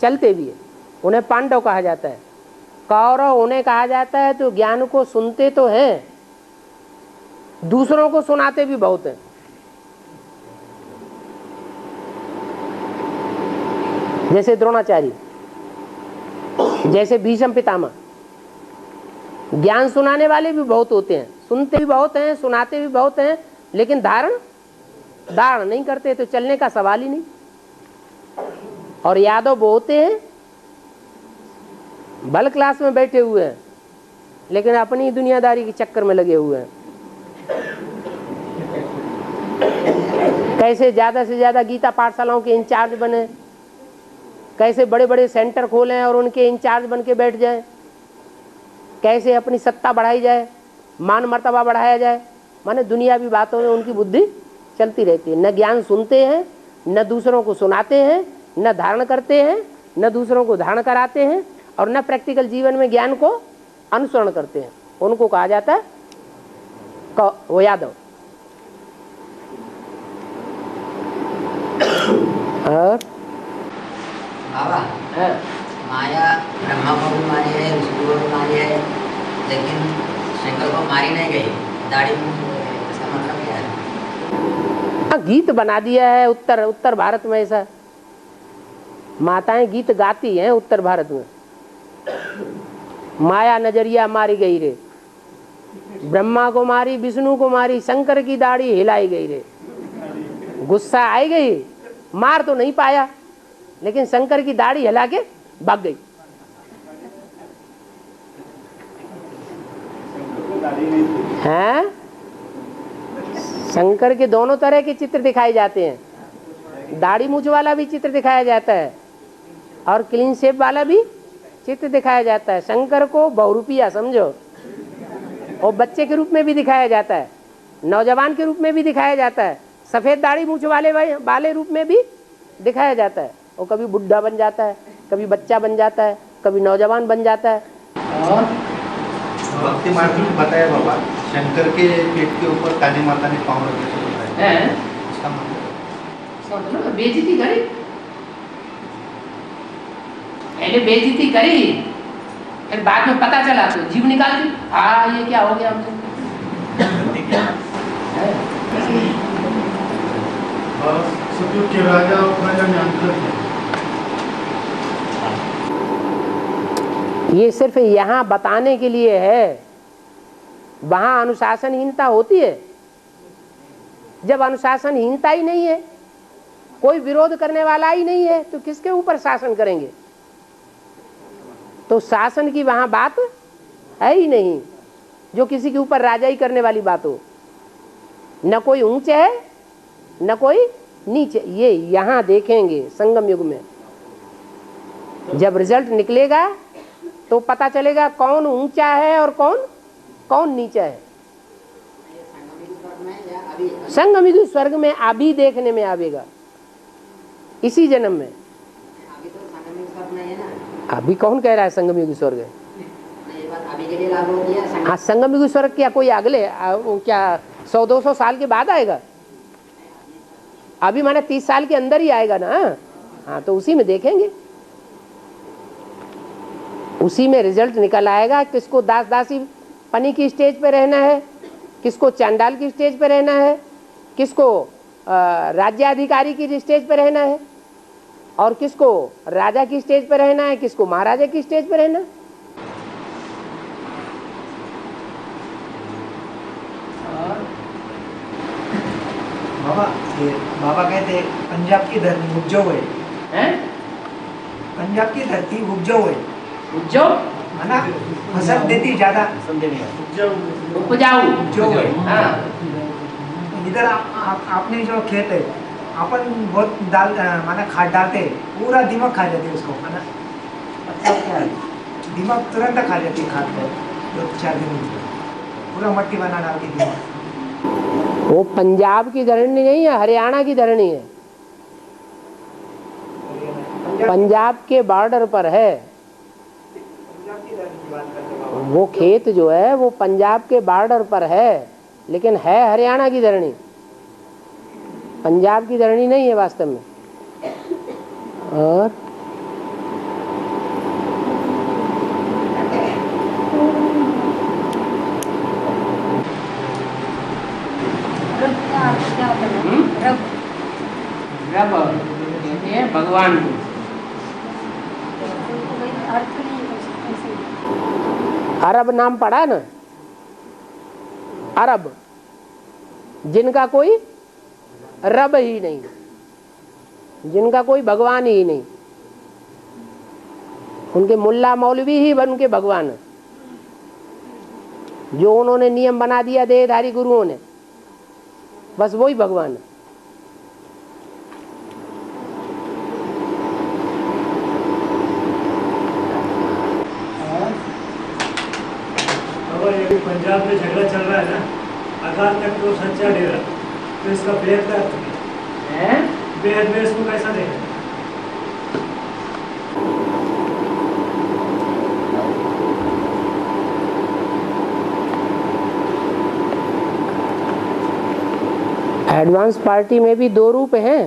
चलते भी हैं। उन्हें पांडव कहा जाता है। कौरव उन्हें कहा जाता है तो ज्ञान को सुनते तो हैं, दूसरों को सुनाते भी बहुत हैं। जैसे द्रोणाचार्य, जैसे भीष्म पितामह। ज्ञान सुनाने वाले भी बहुत होते हैं, सुनते भी बहुत हैं, सुनाते भी बहुत हैं, लेकिन धारण नहीं करते तो चलने का सवाल ही नहीं। और यादव वो होते हैं भल क्लास में बैठे हुए हैं लेकिन अपनी दुनियादारी के चक्कर में लगे हुए हैं। कैसे ज्यादा से ज्यादा गीता पाठशालाओं के इंचार्ज बने, कैसे बड़े बड़े सेंटर खोलें और उनके इंचार्ज बन के बैठ जाएं, कैसे अपनी सत्ता बढ़ाई जाए, मान मर्तबा बढ़ाया जाए। माने दुनियावी बातों में उनकी बुद्धि चलती रहती है। न ज्ञान सुनते हैं, न दूसरों को सुनाते हैं, न धारण करते हैं, न दूसरों को धारण कराते हैं, और न प्रैक्टिकल जीवन में ज्ञान को अनुसरण करते हैं। उनको कहा जाता है वो यादव। और बाबा, माया ब्रह्मा को भी मारी है, विष्णु को भी मारी है, लेकिन शंकर को मारी नहीं गई। दाढ़ी इसका मतलब क्या है? गीत बना दिया है उत्तर भारत में। ऐसा माताएं गीत गाती हैं उत्तर भारत में, माया नजरिया मारी गई रे, ब्रह्मा को मारी, विष्णु को मारी, शंकर की दाढ़ी हिलाई गई रे। गुस्सा आई गई, मार तो नहीं पाया लेकिन शंकर की दाढ़ी हिला के भाग गई। हैं? शंकर के दोनों तरह के चित्र दिखाए जाते हैं। दाढ़ी मूछ वाला भी चित्र दिखाया जाता है और क्लीन शेप वाला भी चित्र दिखाया जाता है। शंकर को बहुरूपिया समझो, और बच्चे के रूप में भी दिखाया जाता है, नौजवान के रूप में भी दिखाया जाता है, सफेद दाढ़ी मूछ वाले रूप में भी दिखाया जाता है। और कभी बुढ़ा बन जाता है, कभी बच्चा बन जाता है, कभी नौजवान बन जाता है। और भक्ति मार्ग में बताया बाबा, शंकर के पेट के ऊपर काली माता ने पाँव रखे हैं। इसका मतलब बेइज्जती करी, पहले बेइज्जती करी, फिर बाद में पता चला तो जीव निकाल दी। ये क्या हो गया हमसे। सतयुग के राजा और प्रजा में अंतर है। ये सिर्फ यहाँ बताने के लिए है, वहाँ अनुशासनहीनता होती है। जब अनुशासनहीनता ही नहीं है, कोई विरोध करने वाला ही नहीं है, तो किसके ऊपर शासन करेंगे। तो शासन की वहाँ बात है ही नहीं, जो किसी के ऊपर राजाई करने वाली बात हो। न कोई ऊंचे है न कोई नीचे। ये यहाँ देखेंगे संगम युग में, जब रिजल्ट निकलेगा तो पता चलेगा कौन ऊंचा है और कौन नीचा है। संगम युग स्वर्ग में अभी देखने में आवेगा, इसी जन्म में। अभी कौन कह रहा है संगम युग स्वर्ग है? हाँ, संगम युग स्वर्ग क्या कोई अगले क्या 100-200 साल के बाद आएगा? अभी माने 30 साल के अंदर ही आएगा ना। हाँ, तो उसी में देखेंगे, उसी में रिजल्ट निकल आएगा। किसको दास दासी पनी की स्टेज पे रहना है, किसको चांडाल की स्टेज पे रहना है, किसको राज्याधिकारी की स्टेज पे रहना है, और किसको राजा की स्टेज पे रहना है, किसको महाराजा की स्टेज पे रहना है। बाबा कहते पंजाब की धरती उपजाऊ है। पंजाब की धरती उपजाऊ है। उपजाऊ है ना, फसल देती ज्यादा, उपजाऊ है। हाँ। इधर आपने जो खेत है, अपन बहुत माना खाद डालते, पूरा दिमाग खा जाते उसको, है ना। मतलब क्या है, दिमाग तुरंत खा जाती खाद को, 2-4 दिन में पूरा मट्टी बना डालती दिमाग। वो पंजाब की धरनी नहीं है, हरियाणा की धरनी है। पंजाब के बॉर्डर पर है वो खेत जो है, वो पंजाब के बॉर्डर पर है, लेकिन है हरियाणा की धरनी, पंजाब की धरनी नहीं है वास्तव में। और रब कहते हैं भगवान को। अरब नाम पढ़ा ना, अरब, जिनका कोई रब ही नहीं, जिनका कोई भगवान ही नहीं, उनके मुल्ला मौलवी ही उनके भगवान, जो उन्होंने नियम बना दिया देहधारी गुरुओं ने, बस वही भगवान है। पंजाब में झगड़ा चल रहा है ना, अकाल तख्त तो सच्चा डेरा, तो इसका बेहद का है, बेहद में इसको कैसा देखा? एडवांस पार्टी में भी 2 रूप हैं।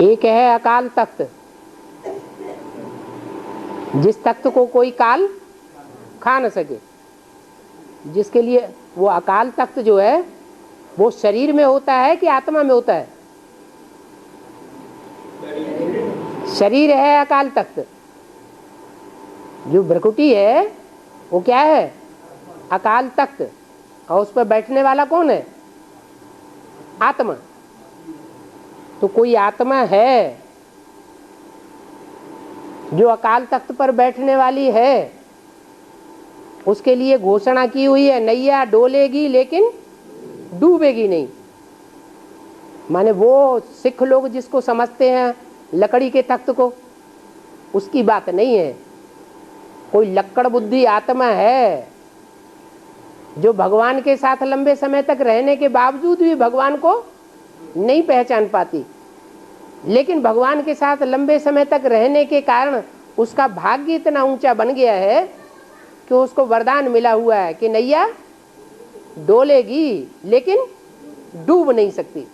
एक है अकाल तख्त, जिस तख्त को कोई काल खा न सके, जिसके लिए वो अकाल तख्त जो है वो शरीर में होता है कि आत्मा में होता है? शरीर है अकाल तख्त, जो भ्रकुटी है वो क्या है? अकाल तख्त। और उस पर बैठने वाला कौन है? आत्मा। तो कोई आत्मा है जो अकाल तख्त पर बैठने वाली है, उसके लिए घोषणा की हुई है, नैया डोलेगी लेकिन डूबेगी नहीं। माने वो सिख लोग जिसको समझते हैं लकड़ी के तख्त को, उसकी बात नहीं है। कोई लक्कड़ बुद्धि आत्मा है जो भगवान के साथ लंबे समय तक रहने के बावजूद भी भगवान को नहीं पहचान पाती, लेकिन भगवान के साथ लंबे समय तक रहने के कारण उसका भाग्य इतना ऊंचा बन गया है कि उसको वरदान मिला हुआ है कि नैया डोलेगी लेकिन डूब नहीं सकती।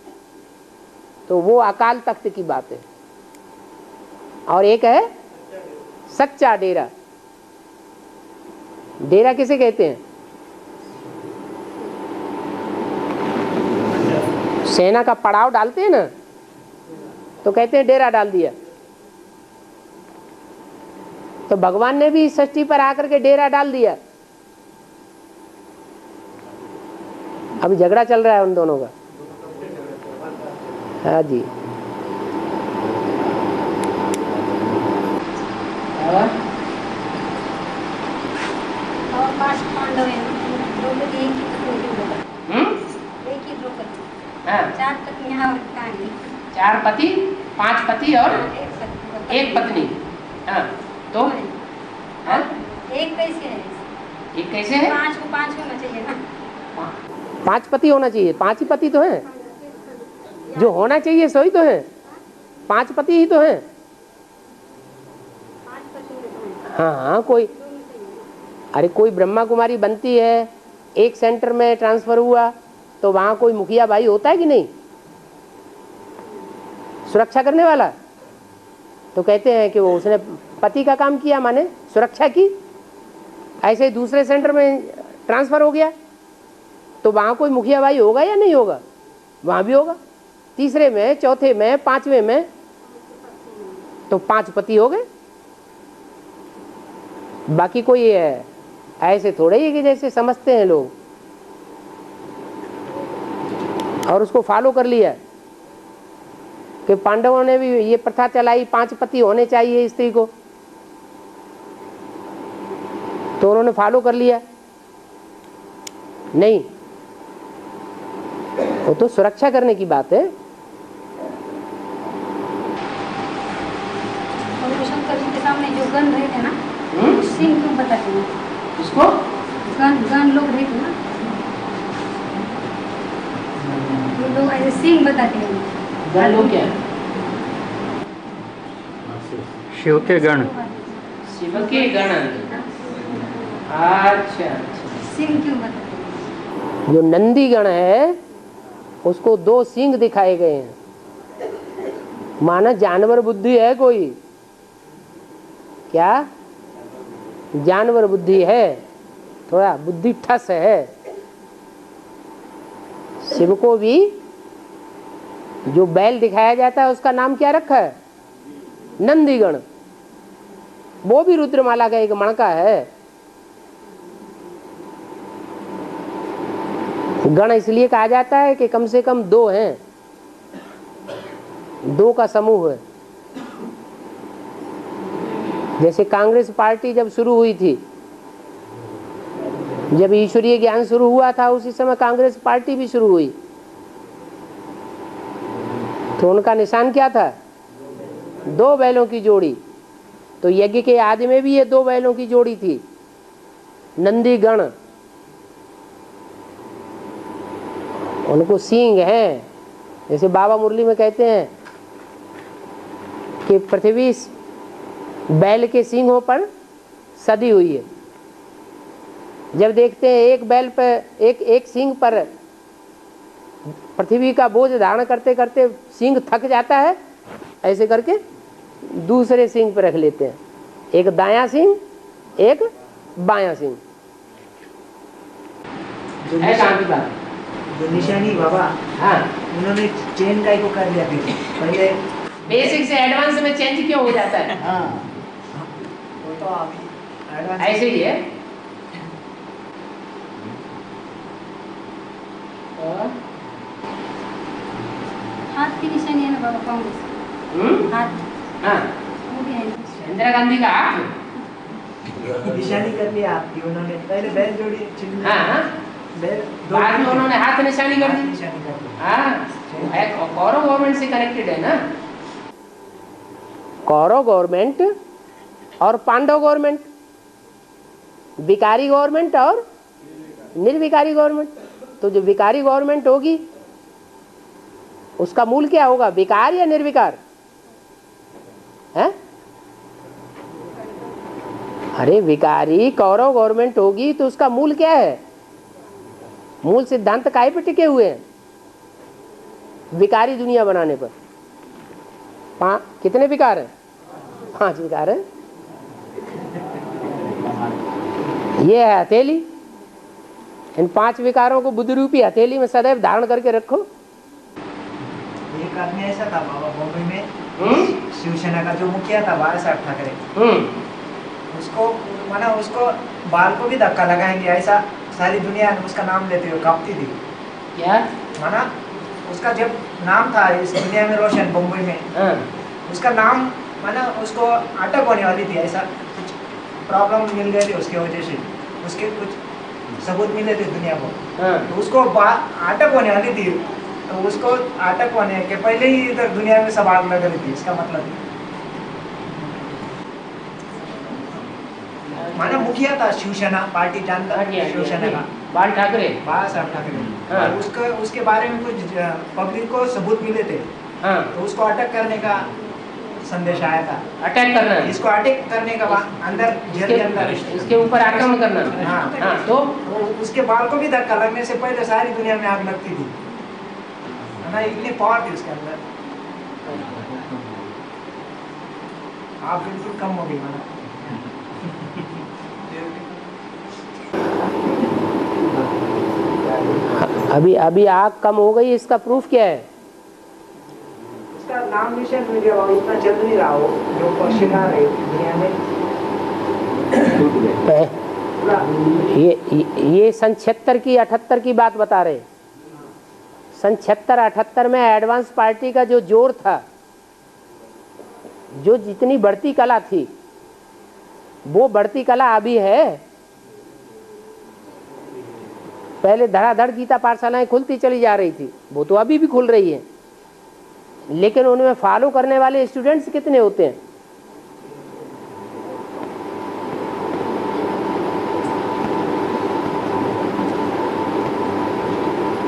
तो वो अकाल तख्त की बात है। और एक है सच्चा डेरा। डेरा किसे कहते हैं? सेना का पड़ाव डालते हैं ना, तो कहते हैं डेरा डाल दिया। तो भगवान ने भी षष्ठी पर आकर के डेरा डाल दिया। अभी झगड़ा चल रहा है उन दोनों का। हाँ जी। और 5 पांडव हैं, द्रौपदी एक ही द्रौपदी। हाँ। 4 पत्नियां और कहानी। 4 पति, 5 पति और एक पत्नी। हाँ। तो हाँ? एक कैसे है? एक कैसे है? 5 को 5 होना चाहिए ना। 5 पति होना चाहिए। 5 ही पति तो हैं जो होना चाहिए, सो ही तो है। 5 पति ही तो हैं। हाँ हाँ। कोई अरे कोई ब्रह्मा कुमारी बनती है, एक सेंटर में ट्रांसफर हुआ तो वहां कोई मुखिया भाई होता है कि नहीं, सुरक्षा करने वाला? तो कहते हैं कि वो उसने पति का काम किया, माने सुरक्षा की। ऐसे ही दूसरे सेंटर में ट्रांसफर हो गया तो वहां कोई मुखिया भाई होगा या नहीं होगा? वहां भी होगा। तीसरे में, चौथे में, 5वें में, तो 5 पति हो गए। बाकी कोई ऐसे थोड़े ही कि जैसे समझते हैं लोग, और उसको फॉलो कर लिया कि पांडवों ने भी ये प्रथा चलाई 5 पति होने चाहिए स्त्री को, तो उन्होंने फॉलो कर लिया। नहीं, वो तो सुरक्षा करने की बात है। और शंकर जी के सामने जो गण रहे थे ना, सिंह क्यों बताते हैं उसको? गण लोग रहे थे ना, वो लोग ऐसे सिंह बताते हैं। गण लोग क्या है? शिव के गण। शिव के गण। अच्छा। सिंह क्यों बताते हैं? जो नंदी गण है उसको 2 सिंह दिखाए गए हैं। माना जानवर बुद्धि है कोई, क्या जानवर बुद्धि है, थोड़ा बुद्धि ठस है। शिव को भी जो बैल दिखाया जाता है उसका नाम क्या रखा है? नंदीगण। वो भी रुद्रमाला का एक मणका है। गण इसलिए कहा जाता है कि कम से कम 2 हैं, 2 का समूह है। जैसे कांग्रेस पार्टी जब शुरू हुई थी, जब ईश्वरीय ज्ञान शुरू हुआ था, उसी समय कांग्रेस पार्टी भी शुरू हुई। तो उनका निशान क्या था? 2 बैलों की जोड़ी। तो यज्ञ के आदि में भी ये 2 बैलों की जोड़ी थी, नंदी गण। उनको सींग हैं। जैसे बाबा मुरली में कहते हैं कि पृथ्वी बैल के सींगों पर सदी हुई है। जब देखते हैं एक बैल पर एक सींग पर पृथ्वी का बोझ धारण करते करते सींग थक जाता है, ऐसे करके दूसरे सींग पर रख लेते हैं, एक दायां सींग एक बायां सींग। जो निशानी बाबा, हाँ, उन्होंने चेन का को कर लिया फिर पहले बेसिक से एडवांस में चेंज क्यों हो जाता है? हाँ, वो तो अभी ऐसे ही है। और हाथ की निशानी है ना बाबा कांग्रेस हाथ हाँ वो भी है ना। इंदिरा गांधी का हाथ निशानी कर लिया आपकी उन्होंने, पहले बैल जोड़ी चिन्ह हाँ बैल बाद में उन्होंने हाथ निशानी कर दी। निशानी कर दी। हाँ कौरव गवर्नमेंट से कनेक्टेड है ना, कौरव गवर्नमेंट और पांडव गवर्नमेंट, विकारी गवर्नमेंट और निर्विकारी गवर्नमेंट। तो जो विकारी गवर्नमेंट होगी उसका मूल क्या होगा, विकार या निर्विकार है? अरे विकारी कौरव गवर्नमेंट होगी तो उसका मूल क्या है, मूल सिद्धांत काहे पे टिके हुए हैं, विकारी दुनिया बनाने पर। कितने विकार हैं, 5 विकार है। ये है हथेली, इन 5 विकारों को बुद्ध रूपी हथेली में सदैव धारण करके रखो। एक आदमी ऐसा था बाबा बॉम्बे में, शिवसेना का जो मुखिया था बाळासाहेब ठाकरे, उसको माना उसको बाल को भी धक्का लगाएंगे ऐसा सारी दुनिया उसका नाम लेते हुए कांपती थी। क्या माना उसका जब नाम था इस दुनिया में रोशन बम्बई में, उसका नाम माना उसको अटक होने वाली थी, ऐसा कुछ प्रॉब्लम मिल गई थी उसके वजह से, उसके कुछ सबूत मिले थे दुनिया को, तो उसको अटक होने वाली थी। तो उसको अटक होने के पहले ही इधर दुनिया में सब आग लग रही थी। इसका मतलब माना मुखिया था शिवसेना पार्टी, जानता शिवसेना का बाल ठाकरे, बाळासाहेब ठाकरे। और उसके बारे में कुछ पब्लिक को सबूत मिले थे, तो उसको अटक करने का संदेश आया था। अटैक करना, इसको अटैक करने का अंदर जेल के अंदर इसके ऊपर आक्रमण करना। हाँ तो उसके बाल को भी धक्का लगने से पहले सारी दुनिया में आग लगती थी ना, इतनी पावर थी उसके अंदर। आप बिल्कुल कम हो गई माना। अभी आग कम हो गई, इसका प्रूफ क्या है? उसका नाम निशान मिल गया, इतना चल नहीं रहा हो जो शिकार है दुनिया में। ये सन 76 की 78 की बात बता रहे। सन 76-78 में एडवांस पार्टी का जो जोर था, जो जितनी बढ़ती कला थी, वो बढ़ती कला अभी है। पहले धड़ाधड़ गीता पाठशालाएं खुलती चली जा रही थी, वो तो अभी भी खुल रही है, लेकिन उनमें फॉलो करने वाले स्टूडेंट्स कितने होते हैं?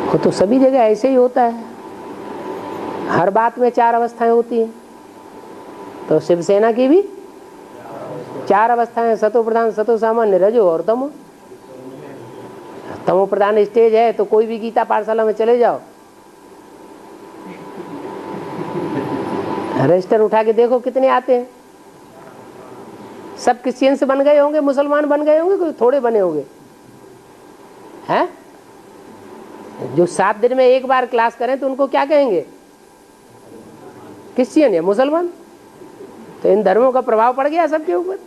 वो तो सभी जगह ऐसे ही होता है, हर बात में 4 अवस्थाएं होती हैं। तो शिवसेना की भी 4 अवस्थाएं, सतो प्रधान, सतो सामान्य, रजो और तमो। तमो प्रधान स्टेज है तो कोई भी गीता पाठशाला में चले जाओ, रजिस्टर उठा के देखो कितने आते हैं। सब क्रिश्चियंस बन गए होंगे, मुसलमान बन गए होंगे, कोई थोड़े बने होंगे हैं? जो 7 दिन में एक बार क्लास करें तो उनको क्या कहेंगे, क्रिश्चियन या मुसलमान। तो इन धर्मों का प्रभाव पड़ गया सबके ऊपर।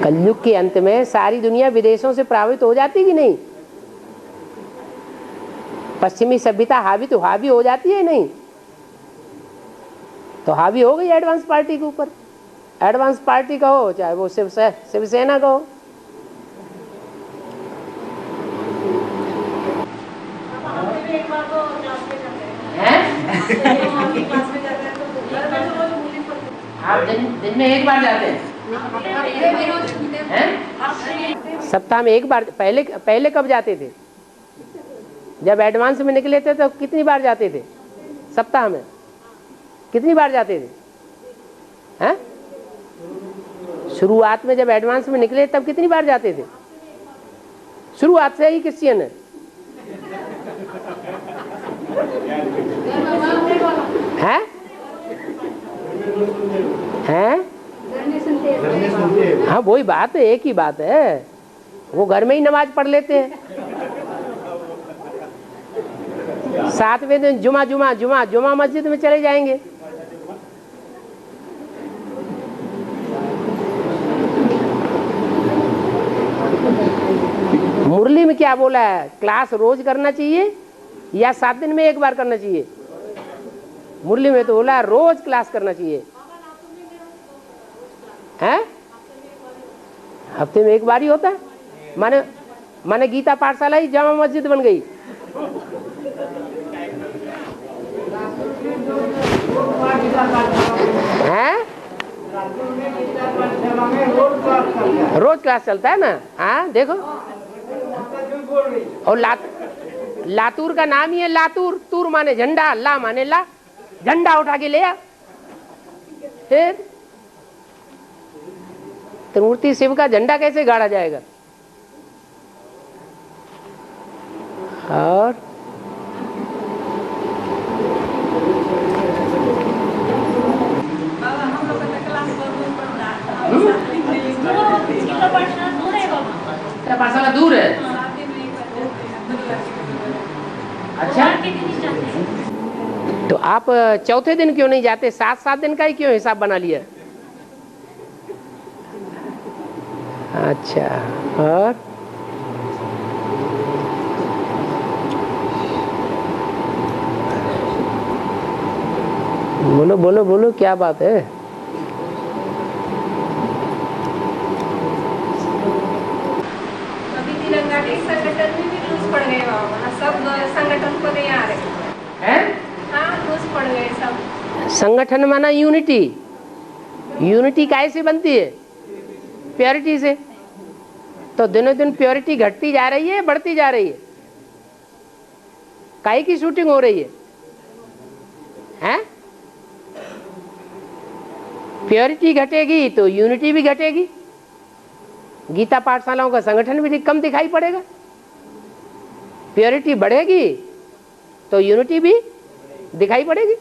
कलयुग के अंत में सारी दुनिया विदेशों से प्रभावित हो जाती कि नहीं? पश्चिमी सभ्यता हावी हो जाती है नहीं? तो हावी हो गई एडवांस पार्टी के ऊपर। एडवांस पार्टी का हो चाहे वो शिवसेना का हो। आप दिन में एक बार जाते हैं? सप्ताह में एक बार। पहले कब जाते थे? जब एडवांस में निकले थे तो कितनी बार जाते थे? सप्ताह में कितनी बार जाते थे? हैं? शुरुआत में जब एडवांस में निकले तब कितनी बार जाते थे? शुरुआत से ही क्रिश्चियन है। हैं? हैं? हाँ वही बात है, एक ही बात है। वो घर में ही नमाज पढ़ लेते हैं। 7वें दिन जुमा मस्जिद में चले जाएंगे। मुरली में क्या बोला है? क्लास रोज करना चाहिए या 7 दिन में एक बार करना चाहिए? मुरली में तो बोला रोज क्लास करना चाहिए। हैं? हफ्ते में एक बार ही होता है। माने गीता पाठशाला ही जामा मस्जिद बन गई। हैं? रोज क्लास चलता है ना। हाँ देखो, और लातूर का नाम ही है लातूर। तूर माने झंडा, ला माने ला, झंडा उठा के ले आ। फिर त्रिमूर्ति शिव का झंडा कैसे गाड़ा जाएगा? और पाठशाला दूर है। अच्छा, तो आप चौथे दिन क्यों नहीं जाते? 7-7 दिन का ही क्यों हिसाब बना लिया? अच्छा, और बोलो बोलो बोलो, क्या बात है? अभी तिरंगा के संगठन में भी लूज पड़ गए बाबा, सब संगठन को नहीं आ रहे हैं। हाँ, लूज पड़ गए सब। संगठन माना यूनिटी। यूनिटी कैसे बनती है? प्योरिटी से। तो दिनों दिन प्योरिटी घटती जा रही है, बढ़ती जा रही है। काहे की शूटिंग हो रही है? हैं? प्योरिटी घटेगी तो यूनिटी भी घटेगी। गीता पाठशालाओं का संगठन भी कम दिखाई पड़ेगा। प्योरिटी बढ़ेगी तो यूनिटी भी दिखाई पड़ेगी।